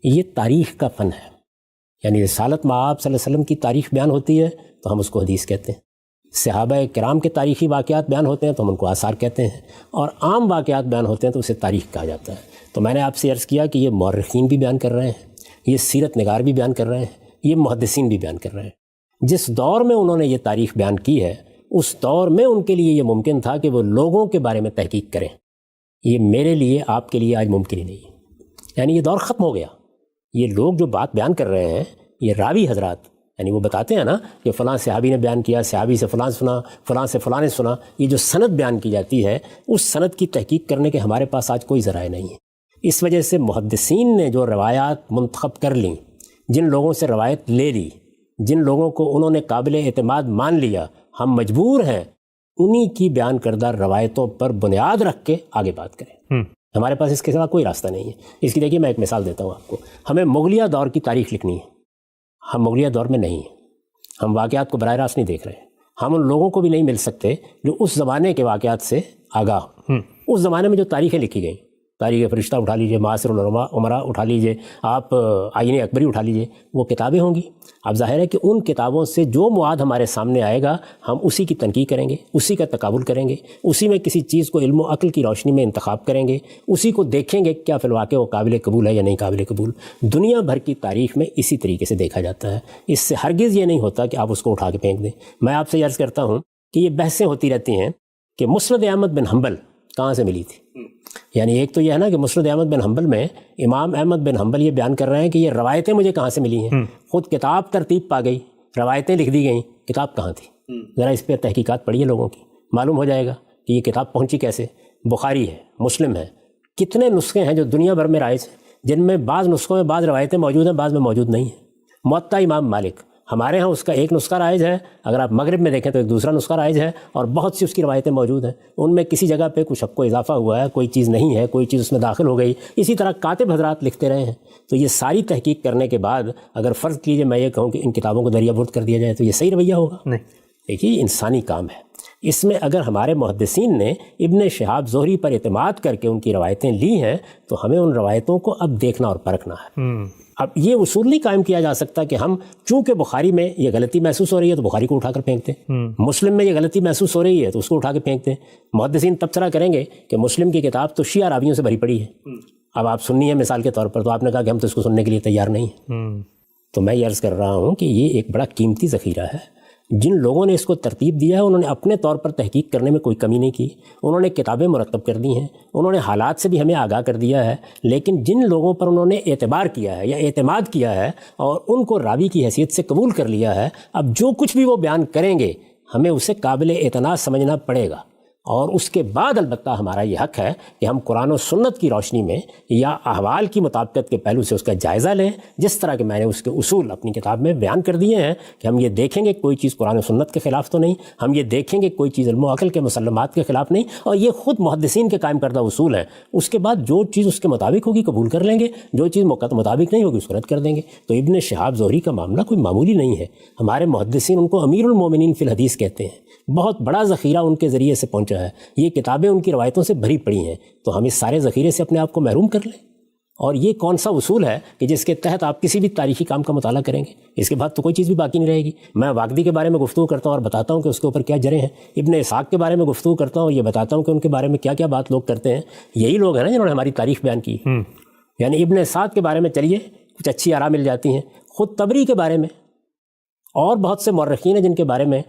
یہ تاریخ کا فن ہے. یعنی رسالت مآب صلی اللہ علیہ وسلم کی تاریخ بیان ہوتی ہے تو ہم اس کو حدیث کہتے ہیں. صحابہ کرام کے تاریخی واقعات بیان ہوتے ہیں تو ہم ان کو آثار کہتے ہیں. اور عام واقعات بیان ہوتے ہیں تو اسے تاریخ کہا جاتا ہے. تو میں نے آپ سے عرض کیا کہ یہ مورخین بھی بیان کر رہے ہیں، یہ سیرت نگار بھی بیان کر رہے ہیں، یہ محدثین بھی بیان کر رہے ہیں. جس دور میں انہوں نے یہ تاریخ بیان کی ہے، اس دور میں ان کے لیے یہ ممکن تھا کہ وہ لوگوں کے بارے میں تحقیق کریں. یہ میرے لیے، آپ کے لیے آج ممکن ہی نہیں ہے. یعنی یہ دور ختم ہو گیا. یہ لوگ جو بات بیان کر رہے ہیں، یہ راوی حضرات، یعنی وہ بتاتے ہیں نا کہ فلاں صحابی نے بیان کیا، صحابی سے فلاں سنا، فلاں سے فلاں نے سنا. یہ جو سند بیان کی جاتی ہے اس سند کی تحقیق کرنے کے ہمارے پاس آج کوئی ذرائع نہیں ہے. اس وجہ سے محدثین نے جو روایات منتخب کر لیں، جن لوگوں سے روایت لے لی، جن لوگوں کو انہوں نے قابل اعتماد مان لیا، ہم مجبور ہیں انہی کی بیان کردہ روایتوں پر بنیاد رکھ کے آگے بات کریں. ہمارے پاس اس کے سوا کوئی راستہ نہیں ہے. اس کی دیکھیے میں ایک مثال دیتا ہوں آپ کو. ہمیں مغلیہ دور کی تاریخ لکھنی ہے. ہم مغلیہ دور میں نہیں ہیں، ہم واقعات کو براہ راست نہیں دیکھ رہے ہیں. ہم ان لوگوں کو بھی نہیں مل سکتے جو اس زمانے کے واقعات سے آگاہ ہوں. اس زمانے میں جو تاریخیں لکھی گئیں، تاریخ فرشتہ اٹھا لیجئے، معاصر العمراء اٹھا لیجئے، آپ آئین اکبری اٹھا لیجئے، وہ کتابیں ہوں گی. اب ظاہر ہے کہ ان کتابوں سے جو مواد ہمارے سامنے آئے گا ہم اسی کی تنقید کریں گے، اسی کا تقابل کریں گے، اسی میں کسی چیز کو علم و عقل کی روشنی میں انتخاب کریں گے، اسی کو دیکھیں گے کیا فی الواقع وہ قابل قبول ہے یا نہیں قابل قبول. دنیا بھر کی تاریخ میں اسی طریقے سے دیکھا جاتا ہے. اس سے ہرگز یہ نہیں ہوتا کہ آپ اس کو اٹھا کے پھینک دیں. میں آپ سے عرض کرتا ہوں کہ یہ بحثیں ہوتی رہتی ہیں کہ مسند احمد بن حنبل کہاں سے ملی تھی. یعنی ایک تو یہ ہے نا کہ مسند احمد بن حنبل میں امام احمد بن حنبل یہ بیان کر رہے ہیں کہ یہ روایتیں مجھے کہاں سے ملی ہیں. خود کتاب ترتیب پا گئی، روایتیں لکھ دی گئیں، کتاب کہاں تھی؟ ذرا اس پہ تحقیقات پڑھیے لوگوں کی، معلوم ہو جائے گا کہ یہ کتاب پہنچی کیسے. بخاری ہے، مسلم ہے، کتنے نسخے ہیں جو دنیا بھر میں رائج ہیں، جن میں بعض نسخوں میں بعض روایتیں موجود ہیں، بعض میں موجود نہیں ہیں. موطا امام مالک، ہمارے ہاں اس کا ایک نسخہ رائج ہے، اگر آپ مغرب میں دیکھیں تو ایک دوسرا نسخہ رائج ہے، اور بہت سی اس کی روایتیں موجود ہیں. ان میں کسی جگہ پہ کچھ کو اضافہ ہوا ہے، کوئی چیز نہیں ہے، کوئی چیز اس میں داخل ہو گئی. اسی طرح کاتب حضرات لکھتے رہے ہیں. تو یہ ساری تحقیق کرنے کے بعد اگر فرض کیجئے میں یہ کہوں کہ ان کتابوں کو دریا برد کر دیا جائے تو یہ صحیح رویہ ہوگا؟
نہیں.
دیکھیے یہ انسانی کام ہے. اس میں اگر ہمارے محدثین نے ابن شہاب زہری پر اعتماد کر کے ان کی روایتیں لی ہیں تو ہمیں ان روایتوں کو اب دیکھنا اور پرکھنا ہے. اب یہ اصول نہیں قائم کیا جا سکتا کہ ہم چونکہ بخاری میں یہ غلطی محسوس ہو رہی ہے تو بخاری کو اٹھا کر پھینک دیں، مسلم میں یہ غلطی محسوس ہو رہی ہے تو اس کو اٹھا کے پھینک دیں. محدثین تبصرہ کریں گے کہ مسلم کی کتاب تو شیعہ راویوں سے بھری پڑی ہے. اب آپ سننی ہے مثال کے طور پر، تو آپ نے کہا کہ ہم تو اس کو سننے کے لیے تیار نہیں ہیں. تو میں یہ عرض کر رہا ہوں کہ یہ ایک بڑا قیمتی ذخیرہ ہے. جن لوگوں نے اس کو ترتیب دیا ہے انہوں نے اپنے طور پر تحقیق کرنے میں کوئی کمی نہیں کی. انہوں نے کتابیں مرتب کر دی ہیں، انہوں نے حالات سے بھی ہمیں آگاہ کر دیا ہے. لیکن جن لوگوں پر انہوں نے اعتبار کیا ہے یا اعتماد کیا ہے اور ان کو راوی کی حیثیت سے قبول کر لیا ہے، اب جو کچھ بھی وہ بیان کریں گے ہمیں اسے قابل اعتماد سمجھنا پڑے گا. اور اس کے بعد البتہ ہمارا یہ حق ہے کہ ہم قرآن و سنت کی روشنی میں یا احوال کی مطابقت کے پہلو سے اس کا جائزہ لیں، جس طرح کہ میں نے اس کے اصول اپنی کتاب میں بیان کر دیے ہیں کہ ہم یہ دیکھیں گے کوئی چیز قرآن و سنت کے خلاف تو نہیں، ہم یہ دیکھیں گے کوئی چیز علم و عقل کے مسلمات کے خلاف نہیں، اور یہ خود محدثین کے قائم کردہ اصول ہیں. اس کے بعد جو چیز اس کے مطابق ہوگی قبول کر لیں گے، جو چیز مطابق نہیں ہوگی اس کو رد کر دیں گے. تو ابن شہاب زہری کا معاملہ کوئی معمولی نہیں ہے. ہمارے محدثین ان کو امیر المومنین فی الحدیث کہتے ہیں. بہت بڑا ذخیرہ ان کے ذریعے سے پہنچا ہے. یہ کتابیں ان کی روایتوں سے بھری پڑی ہیں. تو ہم اس سارے ذخیرے سے اپنے آپ کو محروم کر لیں. اور یہ کون سا اصول ہے کہ جس کے تحت آپ کسی بھی تاریخی کام کا مطالعہ کریں گے؟ اس کے بعد تو کوئی چیز بھی باقی نہیں رہے گی. میں واقدی کے بارے میں گفتگو کرتا ہوں اور بتاتا ہوں کہ اس کے اوپر کیا جریں ہیں. ابن اسحاق کے بارے میں گفتگو کرتا ہوں اور یہ بتاتا ہوں کہ ان کے بارے میں کیا کیا بات لوگ کرتے ہیں. یہی لوگ ہیں نا جنہوں نے ہماری تاریخ بیان کی. یعنی ابن اسحاق کے بارے میں چلیے کچھ اچھی آراء مل جاتی ہیں. خود طبری کے بارے میں اور بہت سے مورخین ہیں جن کے بارے میں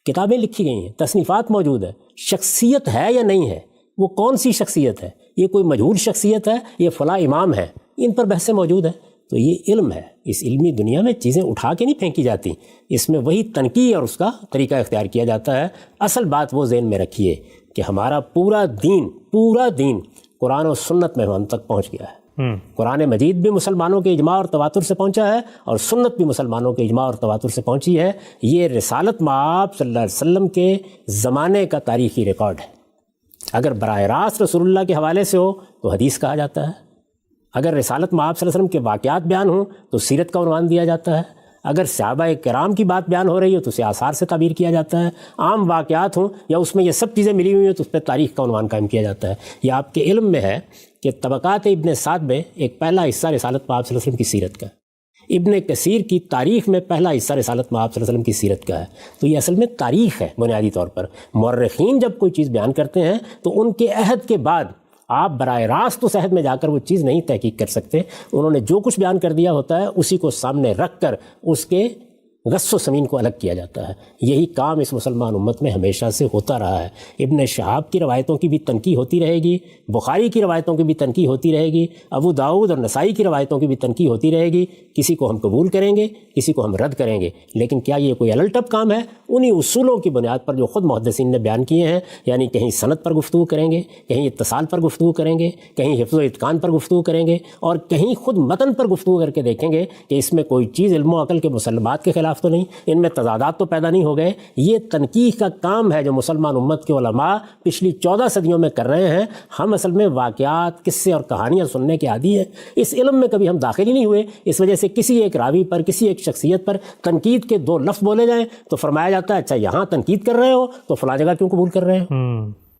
کتابیں لکھی گئی ہیں، تصنیفات موجود ہیں. شخصیت ہے یا نہیں ہے، وہ کون سی شخصیت ہے، یہ کوئی مجہول شخصیت ہے، یہ فلاں امام ہے، ان پر بحثیں موجود ہیں. تو یہ علم ہے. اس علمی دنیا میں چیزیں اٹھا کے نہیں پھینکی جاتی، اس میں وہی تنقیح اور اس کا طریقہ اختیار کیا جاتا ہے. اصل بات وہ ذہن میں رکھیے کہ ہمارا پورا دین قرآن و سنت میں ہم تک پہنچ گیا ہے. قرآن مجید بھی مسلمانوں کے اجماع اور تواتر سے پہنچا ہے اور سنت بھی مسلمانوں کے اجماع اور تواتر سے پہنچی ہے. یہ رسالت مآب صلی اللہ علیہ وسلم کے زمانے کا تاریخی ریکارڈ ہے. اگر براہ راست رسول اللہ کے حوالے سے ہو تو حدیث کہا جاتا ہے. اگر رسالت مآب صلی اللہ علیہ وسلم کے واقعات بیان ہوں تو سیرت کا عنوان دیا جاتا ہے. اگر صحابہ کرام کی بات بیان ہو رہی ہے تو اسے آثار سے تعبیر کیا جاتا ہے. عام واقعات ہوں یا اس میں یہ سب چیزیں ملی ہوئی ہیں تو اس پہ تاریخ کا عنوان قائم کیا جاتا ہے. یہ آپ کے علم میں ہے کہ طبقات ابن سعد میں ایک پہلا حصہ رسالت مآب صلی اللہ علیہ وسلم کی سیرت کا ہے. ابن کثیر کی تاریخ میں پہلا حصہ رسالت مآب صلی اللہ علیہ وسلم کی سیرت کا ہے. تو یہ اصل میں تاریخ ہے بنیادی طور پر. مورخین جب کوئی چیز بیان کرتے ہیں تو ان کے عہد کے بعد آپ براہ راست اس عہد میں جا کر وہ چیز نہیں تحقیق کر سکتے. انہوں نے جو کچھ بیان کر دیا ہوتا ہے اسی کو سامنے رکھ کر اس کے غص و سمین کو الگ کیا جاتا ہے۔ یہی کام اس مسلمان امت میں ہمیشہ سے ہوتا رہا ہے۔ ابن شہاب کی روایتوں کی بھی تنقید ہوتی رہے گی، بخاری کی روایتوں کی بھی تنقید ہوتی رہے گی، ابو داؤد اور نسائی کی روایتوں کی بھی تنقید ہوتی رہے گی۔ کسی کو ہم قبول کریں گے، کسی کو ہم رد کریں گے، لیکن کیا یہ کوئی الٹپ کام ہے؟ انہی اصولوں کی بنیاد پر جو خود محدثین نے بیان کیے ہیں، یعنی کہیں سند پر گفتگو کریں گے، کہیں اتصال پر گفتگو کریں گے، کہیں حفظ و اتقان پر گفتگو کریں گے، اور کہیں خود متن پر گفتگو کر کے دیکھیں گے کہ اس میں کوئی چیز علم و عقل کے مسلمات کے خلاف تو نہیں، ان میں تضادات تو پیدا نہیں ہو گئے۔ یہ تنقیح کا کام ہے جو مسلمان امت کے علماء پچھلی 14 صدیوں میں کر رہے ہیں۔ ہم اصل میں واقعات، قصے اور کہانیاں سننے کے عادی ہیں، اس علم میں کبھی ہم داخل ہی نہیں ہوئے۔ اس وجہ سے کسی ایک راوی پر، کسی ایک شخصیت پر تنقید کے 2 لفظ بولے جائیں تو فرمایا جاتا ہے اچھا یہاں تنقید کر رہے ہو تو فلاں جگہ کیوں قبول کر رہے ہو؟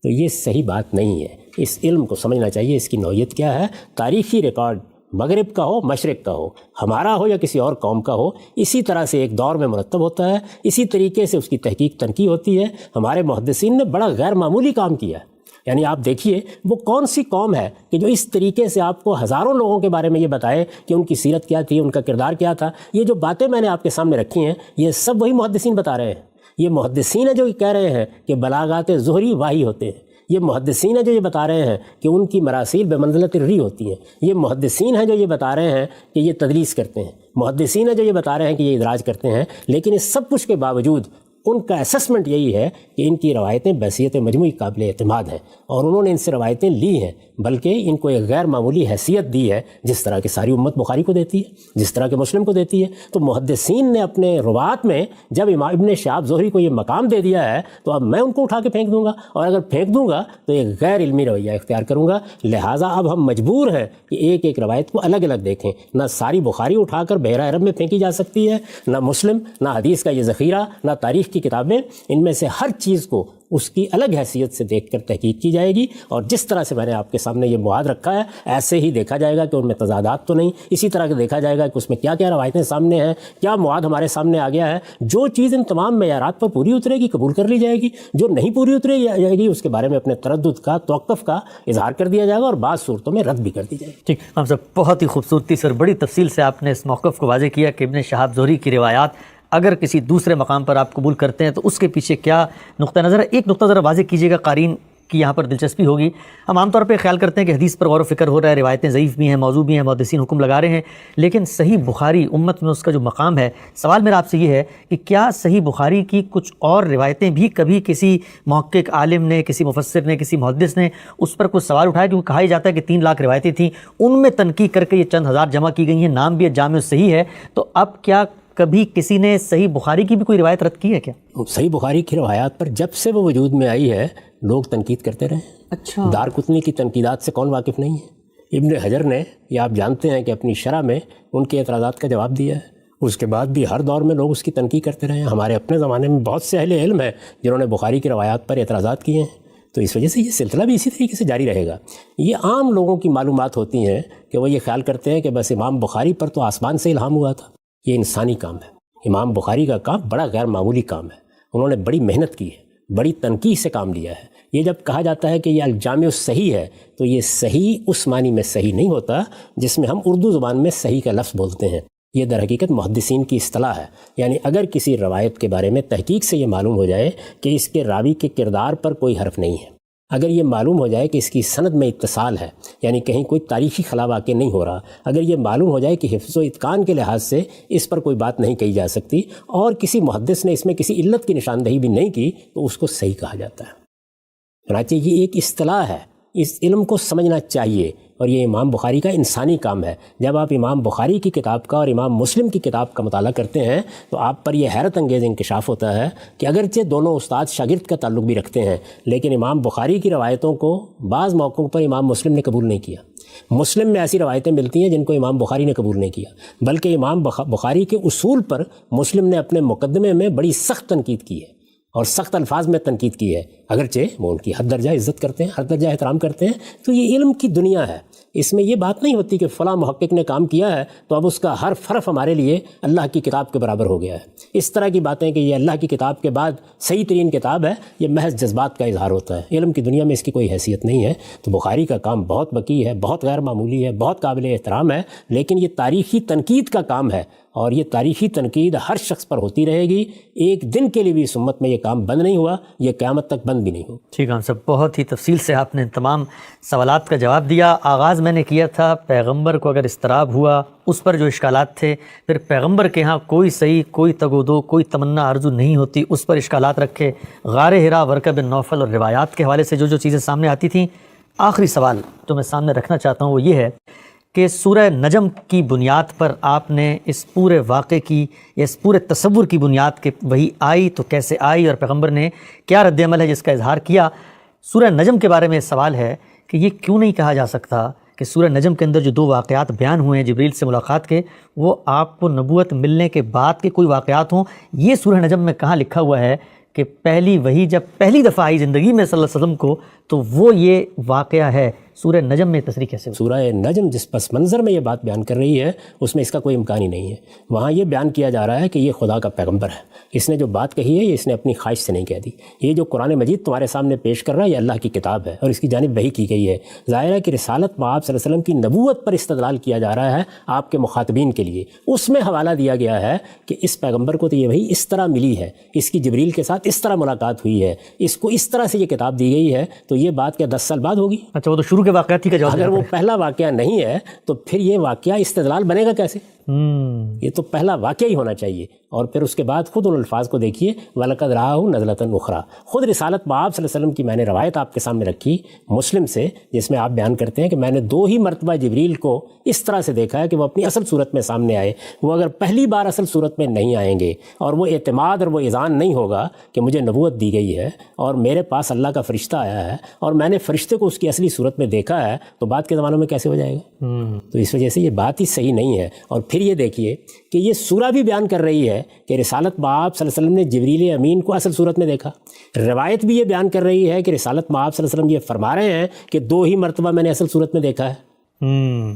تو یہ صحیح بات نہیں ہے۔ اس علم کو سمجھنا چاہیے، اس کی نوعیت کیا ہے۔ تاریخی ریکارڈ مغرب کا ہو، مشرق کا ہو، ہمارا ہو یا کسی اور قوم کا ہو، اسی طرح سے ایک دور میں مرتب ہوتا ہے، اسی طریقے سے اس کی تحقیق تنقید ہوتی ہے۔ ہمارے محدثین نے بڑا غیر معمولی کام کیا ہے۔ یعنی آپ دیکھیے وہ کون سی قوم ہے کہ جو اس طریقے سے آپ کو ہزاروں لوگوں کے بارے میں یہ بتائے کہ ان کی سیرت کیا تھی، ان کا کردار کیا تھا۔ یہ جو باتیں میں نے آپ کے سامنے رکھی ہیں، یہ سب وہی محدثین بتا رہے ہیں۔ یہ محدثین ہیں جو یہ کہہ رہے ہیں کہ بلاغات ظہری واہی ہوتے ہیں۔ یہ محدثین ہیں جو یہ بتا رہے ہیں کہ ان کی مراسیل بمنزلت الری ہوتی ہیں۔ یہ محدثین ہیں جو یہ بتا رہے ہیں کہ یہ تدلیس کرتے ہیں۔ محدثین ہیں جو یہ بتا رہے ہیں کہ یہ ادراج کرتے ہیں۔ لیکن اس سب کچھ کے باوجود ان کا اسسمنٹ یہی ہے کہ ان کی روایتیں بحیثیت مجموعی قابل اعتماد ہیں، اور انہوں نے ان سے روایتیں لی ہیں، بلکہ ان کو ایک غیر معمولی حیثیت دی ہے، جس طرح کہ ساری امت بخاری کو دیتی ہے، جس طرح کہ مسلم کو دیتی ہے۔ تو محدثین نے اپنے روات میں جب امام ابن شہاب زہری کو یہ مقام دے دیا ہے تو اب میں ان کو اٹھا کے پھینک دوں گا، اور اگر پھینک دوں گا تو ایک غیر علمی رویہ اختیار کروں گا۔ لہٰذا اب ہم مجبور ہیں کہ ایک ایک روایت کو الگ الگ دیکھیں۔ نہ ساری بخاری اٹھا کر بحیرہ عرب میں پھینکی جا سکتی ہے، نہ مسلم، نہ حدیث کا یہ ذخیرہ، نہ تاریخ کی کتابیں۔ ان میں سے ہر چیز کو اس کی الگ حیثیت سے دیکھ کر تحقیق کی جائے گی، اور جس طرح سے میں نے آپ کے سامنے یہ مواد رکھا ہے ایسے ہی دیکھا جائے گا کہ ان میں تضادات تو نہیں، اسی طرح کے دیکھا جائے گا کہ اس میں کیا کیا روایتیں سامنے ہیں، کیا مواد ہمارے سامنے آ گیا ہے۔ جو چیز ان تمام معیارات پر پوری اترے گی قبول کر لی جائے گی، جو نہیں پوری اترے جائے گی اس کے بارے میں اپنے تردد کا، توقف کا اظہار کر دیا جائے گا، اور بعض صورتوں میں رد بھی کر دی جائے گی۔
ٹھیک، ہم سب بہت ہی خوبصورتی سے اور بڑی تفصیل سے آپ نے اس موقف کو واضح کیا کہ ابن شہاب زہری کی روایات اگر کسی دوسرے مقام پر آپ قبول کرتے ہیں تو اس کے پیچھے کیا نقطہ نظر ہے۔ ایک نقطہ ذرا واضح کیجیے گا، قارئین کی یہاں پر دلچسپی ہوگی۔ ہم عام طور پہ خیال کرتے ہیں کہ حدیث پر غور و فکر ہو رہا ہے، روایتیں ضعیف بھی ہیں، موضوع بھی ہیں، محدثین حکم لگا رہے ہیں، لیکن صحیح بخاری امت میں اس کا جو مقام ہے، سوال میرا آپ سے یہ ہے کہ کیا صحیح بخاری کی کچھ اور روایتیں بھی کبھی کسی محقق عالم نے، کسی مفسر نے، کسی محدث نے اس پر کچھ سوال اٹھایا؟ کیونکہ کہا ہی جاتا ہے کہ 3 لاکھ روایتیں تھیں، ان میں تنقیح کر کے یہ چند ہزار جمع کی گئی ہیں، نام بھی جامع صحیح ہے، تو اب کیا کبھی کسی نے صحیح بخاری کی بھی کوئی روایت رد کی ہے کیا؟
صحیح بخاری کی روایات پر جب سے وہ وجود میں آئی ہے لوگ تنقید کرتے رہے۔
اچھا،
دارقطنی کی تنقیدات سے کون واقف نہیں ہے؟ ابن حجر نے، یہ آپ جانتے ہیں کہ اپنی شرح میں ان کے اعتراضات کا جواب دیا ہے۔ اس کے بعد بھی ہر دور میں لوگ اس کی تنقید کرتے رہے ہیں۔ ہمارے اپنے زمانے میں بہت سے اہل علم ہیں جنہوں نے بخاری کی روایات پر اعتراضات کیے ہیں، تو اس وجہ سے یہ سلسلہ بھی اسی طریقے سے جاری رہے گا۔ یہ عام لوگوں کی معلومات ہوتی ہیں کہ وہ یہ خیال کرتے ہیں کہ بس امام بخاری پر تو آسمان سے الہام ہوا تھا۔ یہ انسانی کام ہے۔ امام بخاری کا کام بڑا غیر معمولی کام ہے، انہوں نے بڑی محنت کی ہے، بڑی تنقید سے کام لیا ہے۔ یہ جب کہا جاتا ہے کہ یہ الجامع الصحیح ہے تو یہ صحیح اس معنی میں صحیح نہیں ہوتا جس میں ہم اردو زبان میں صحیح کا لفظ بولتے ہیں۔ یہ در حقیقت محدثین کی اصطلاح ہے۔ یعنی اگر کسی روایت کے بارے میں تحقیق سے یہ معلوم ہو جائے کہ اس کے راوی کے کردار پر کوئی حرف نہیں ہے، اگر یہ معلوم ہو جائے کہ اس کی سند میں اتصال ہے، یعنی کہیں کوئی تاریخی خلا واقع نہیں ہو رہا، اگر یہ معلوم ہو جائے کہ حفظ و اتقان کے لحاظ سے اس پر کوئی بات نہیں کہی جا سکتی، اور کسی محدث نے اس میں کسی علت کی نشاندہی بھی نہیں کی، تو اس کو صحیح کہا جاتا ہے۔ چنانچہ یہ ایک اصطلاح ہے، اس علم کو سمجھنا چاہیے، اور یہ امام بخاری کا انسانی کام ہے۔ جب آپ امام بخاری کی کتاب کا اور امام مسلم کی کتاب کا مطالعہ کرتے ہیں تو آپ پر یہ حیرت انگیز انکشاف ہوتا ہے کہ اگرچہ دونوں استاد شاگرد کا تعلق بھی رکھتے ہیں، لیکن امام بخاری کی روایتوں کو بعض موقعوں پر امام مسلم نے قبول نہیں کیا۔ مسلم میں ایسی روایتیں ملتی ہیں جن کو امام بخاری نے قبول نہیں کیا، بلکہ امام بخاری کے اصول پر مسلم نے اپنے مقدمے میں بڑی سخت تنقید کی ہے، اور سخت الفاظ میں تنقید کی ہے، اگرچہ وہ ان کی حد درجہ عزت کرتے ہیں، حد درجہ احترام کرتے ہیں۔ تو یہ علم کی دنیا ہے، اس میں یہ بات نہیں ہوتی کہ فلاں محقق نے کام کیا ہے تو اب اس کا ہر حرف ہمارے لیے اللہ کی کتاب کے برابر ہو گیا ہے۔ اس طرح کی باتیں کہ یہ اللہ کی کتاب کے بعد صحیح ترین کتاب ہے، یہ محض جذبات کا اظہار ہوتا ہے۔ علم کی دنیا میں اس کی کوئی حیثیت نہیں ہے۔ تو بخاری کا کام بہت بقی ہے، بہت غیر معمولی ہے، بہت قابل احترام ہے، لیکن یہ تاریخی تنقید کا کام ہے، اور یہ تاریخی تنقید ہر شخص پر ہوتی رہے گی. ایک دن کے لیے بھی اس امت میں یہ کام بند نہیں ہوا, یہ قیامت تک بند بھی نہیں ہو.
ٹھیک ہے صاحب, بہت ہی تفصیل سے آپ نے تمام سوالات کا جواب دیا. آغاز میں نے کیا تھا پیغمبر کو اگر اضطراب ہوا اس پر جو اشکالات تھے, پھر پیغمبر کے ہاں کوئی صحیح, کوئی تگ و دو, کوئی تمنا آرزو نہیں ہوتی, اس پر اشکالات رکھے. غار حرا, ورقہ بن نوفل اور روایات کے حوالے سے جو چیزیں سامنے آتی تھیں. آخری سوال جو میں سامنے رکھنا چاہتا ہوں وہ یہ ہے کہ سورہ نجم کی بنیاد پر آپ نے اس پورے واقعے کی یا اس پورے تصور کی بنیاد کہ وہی آئی تو کیسے آئی اور پیغمبر نے کیا رد عمل ہے جس کا اظہار کیا. سورہ نجم کے بارے میں سوال ہے کہ یہ کیوں نہیں کہا جا سکتا کہ سورہ نجم کے اندر جو 2 واقعات بیان ہوئے ہیں جبریل سے ملاقات کے, وہ آپ کو نبوت ملنے کے بعد کے کوئی واقعات ہوں. یہ سورہ نجم میں کہاں لکھا ہوا ہے کہ پہلی وحی جب پہلی دفعہ آئی زندگی میں صلی اللہ علیہ وسلم کو تو وہ یہ واقعہ ہے؟ سورہ نجم میں تصریح کیسے ہوئی؟
سورہ نجم جس پس منظر میں یہ بات بیان کر رہی ہے اس میں اس کا کوئی امکان ہی نہیں ہے. وہاں یہ بیان کیا جا رہا ہے کہ یہ خدا کا پیغمبر ہے, اس نے جو بات کہی ہے یہ اس نے اپنی خواہش سے نہیں کہہ دی. یہ جو قرآن مجید تمہارے سامنے پیش کر رہا ہے یہ اللہ کی کتاب ہے اور اس کی جانب وحی کی گئی ہے. ظاہر ہے کہ رسالت میں آپ صلی اللہ علیہ وسلم کی نبوت پر استدلال کیا جا رہا ہے آپ کے مخاطبین کے لیے. اس میں حوالہ دیا گیا ہے کہ اس پیغمبر کو تو یہ وحی اس طرح ملی ہے, اس کی جبریل کے ساتھ اس طرح ملاقات ہوئی ہے, اس کو اس طرح سے یہ کتاب دی گئی ہے. تو یہ بات کیا 10 سال بعد ہوگی؟
اچھا, وہ تو شروع کے واقعات ہی کا جواب.
اگر وہ پہلا واقعہ نہیں ہے تو پھر یہ واقعہ استدلال بنے گا کیسے؟ یہ تو پہلا واقعہ ہی ہونا چاہیے. اور پھر اس کے بعد خود ان الفاظ کو دیکھیے, وَلَقَدْ رَآهُ نَزْلَةً أُخْرَىٰ. خود رسالت باب صلی اللہ علیہ وسلم کی میں نے روایت آپ کے سامنے رکھی مسلم سے, جس میں آپ بیان کرتے ہیں کہ میں نے 2 ہی مرتبہ جبریل کو اس طرح سے دیکھا ہے کہ وہ اپنی اصل صورت میں سامنے آئے. وہ اگر پہلی بار اصل صورت میں نہیں آئیں گے اور وہ اعتماد اور وہ اذعان نہیں ہوگا کہ مجھے نبوت دی گئی ہے اور میرے پاس اللہ کا فرشتہ آیا ہے اور میں نے فرشتے کو اس کی اصلی صورت میں دیکھا ہے, تو بات کے زمانوں میں کیسے ہو جائے گا؟ تو اس وجہ سے یہ بات ہی صحیح نہیں ہے. اور پھر یہ دیکھیے کہ یہ سورہ بھی بیان کر رہی ہے کہ رسالت باب صلی اللہ علیہ وسلم نے جبریل امین کو اصل صورت میں دیکھا. روایت بھی یہ بیان کر رہی ہے کہ رسالت باب صلی اللہ علیہ وسلم یہ فرما رہے ہیں کہ 2 ہی مرتبہ میں نے اصل صورت میں دیکھا ہے.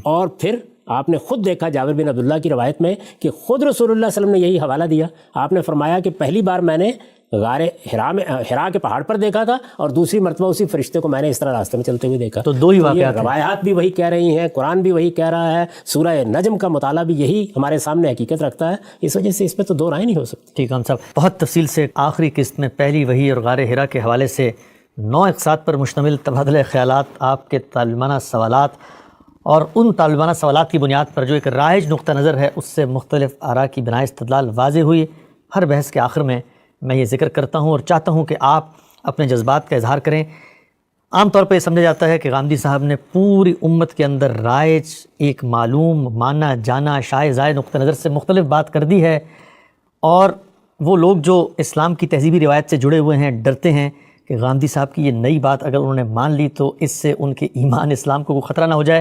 اور پھر آپ نے خود دیکھا جابر بن عبداللہ کی روایت میں کہ خود رسول اللہ صلی اللہ علیہ وسلم نے یہی حوالہ دیا. آپ نے فرمایا کہ پہلی بار میں نے غار حرا کے پہاڑ پر دیکھا تھا اور دوسری مرتبہ اسی فرشتے کو میں نے اس طرح راستے میں چلتے ہوئے دیکھا.
تو 2 ہی واقعات.
روایات بھی وہی کہہ رہی ہیں, قرآن بھی وہی کہہ رہا ہے, سورہ نجم کا مطالعہ بھی یہی ہمارے سامنے حقیقت رکھتا ہے. اس وجہ سے اس پہ تو 2 رائے نہیں ہو سکتی.
ٹھیک ہے صاحب, بہت تفصیل سے آخری قسط میں پہلی وحی اور غار حرا کے حوالے سے 9 اقساط پر مشتمل تبادلہ خیالات, آپ کے طالبانہ سوالات اور ان طالبانہ سوالات کی بنیاد پر جو ایک رائج نقطہ نظر ہے اس سے مختلف آراء کی بنائے استدلال واضح ہوئی. ہر بحث کے آخر میں میں یہ ذکر کرتا ہوں اور چاہتا ہوں کہ آپ اپنے جذبات کا اظہار کریں. عام طور پہ یہ سمجھا جاتا ہے کہ غامدی صاحب نے پوری امت کے اندر رائج ایک معلوم, مانا جانا, شائع زائد نقطہ نظر سے مختلف بات کر دی ہے, اور وہ لوگ جو اسلام کی تہذیبی روایت سے جڑے ہوئے ہیں ڈرتے ہیں کہ غامدی صاحب کی یہ نئی بات اگر انہوں نے مان لی تو اس سے ان کے ایمان اسلام کو کوئی خطرہ نہ ہو جائے.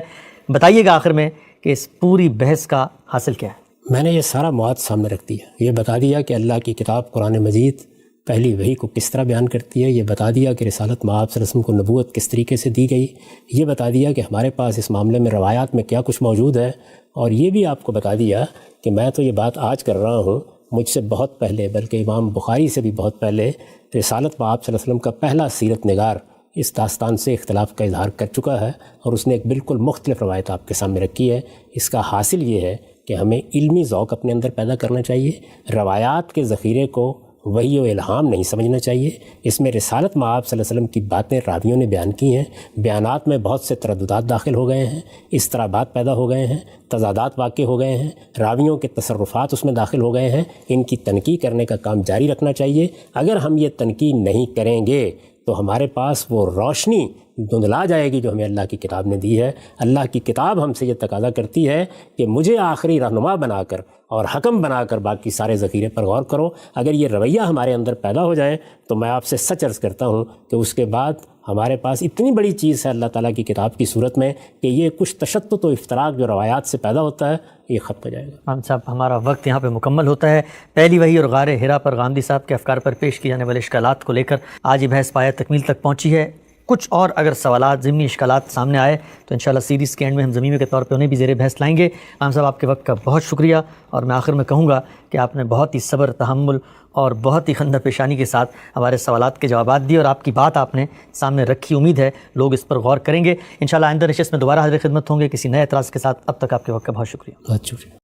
بتائیے گا آخر میں کہ اس پوری بحث کا حاصل کیا ہے؟
میں نے یہ سارا مواد سامنے رکھ دیا. یہ بتا دیا کہ اللہ کی کتاب قرآن مجید پہلی وحی کو کس طرح بیان کرتی ہے. یہ بتا دیا کہ رسالت مآب صلی اللہ علیہ وسلم کو نبوت کس طریقے سے دی گئی. یہ بتا دیا کہ ہمارے پاس اس معاملے میں روایات میں کیا کچھ موجود ہے. اور یہ بھی آپ کو بتا دیا کہ میں تو یہ بات آج کر رہا ہوں, مجھ سے بہت پہلے بلکہ امام بخاری سے بھی بہت پہلے رسالت مآب صلی اللہ علیہ وسلم کا پہلا سیرت نگار اس داستان سے اختلاف کا اظہار کر چکا ہے اور اس نے ایک بالکل مختلف روایت آپ کے سامنے رکھی ہے. اس کا حاصل یہ ہے کہ ہمیں علمی ذوق اپنے اندر پیدا کرنا چاہیے. روایات کے ذخیرے کو وحی و الہام نہیں سمجھنا چاہیے. اس میں رسالت مآب صلی اللہ علیہ وسلم کی باتیں راویوں نے بیان کی ہیں. بیانات میں بہت سے ترددات داخل ہو گئے ہیں, اضطرابات پیدا ہو گئے ہیں, تضادات واقع ہو گئے ہیں, راویوں کے تصرفات اس میں داخل ہو گئے ہیں. ان کی تنقیح کرنے کا کام جاری رکھنا چاہیے. اگر ہم یہ تنقیح نہیں کریں گے تو ہمارے پاس وہ روشنی دھندلا جائے گی جو ہمیں اللہ کی کتاب نے دی ہے. اللہ کی کتاب ہم سے یہ تقاضا کرتی ہے کہ مجھے آخری رہنما بنا کر اور حکم بنا کر باقی سارے ذخیرے پر غور کرو. اگر یہ رویہ ہمارے اندر پیدا ہو جائے تو میں آپ سے سچ عرض کرتا ہوں کہ اس کے بعد ہمارے پاس اتنی بڑی چیز ہے اللہ تعالیٰ کی کتاب کی صورت میں کہ یہ کچھ تشتت و افتراق جو روایات سے پیدا ہوتا ہے یہ ختم ہو جائے گا.
ہم صاحب ہمارا وقت یہاں پہ مکمل ہوتا ہے. پہلی وحی اور غار حرا پر غامدی صاحب کے افکار پر پیش کیے جانے والے اشکالات کو لے کر آج یہ بحث پایہ تکمیل تک پہنچی ہے. کچھ اور اگر سوالات ضمنی اشکالات سامنے آئے تو انشاءاللہ سیریز کے اینڈ میں ہم ضمیمے کے طور پہ انہیں بھی زیر بحث لائیں گے. عام صاحب آپ کے وقت کا بہت شکریہ, اور میں آخر میں کہوں گا کہ آپ نے بہت ہی صبر, تحمل اور بہت ہی خندہ پیشانی کے ساتھ ہمارے سوالات کے جوابات دیے اور آپ کی بات آپ نے سامنے رکھی. امید ہے لوگ اس پر غور کریں گے. انشاءاللہ آئندہ نشست میں دوبارہ حاضر خدمت ہوں گے کسی نئے اعتراض کے ساتھ. اب تک آپ کے وقت کا بہت شکریہ.
بہت شکریہ.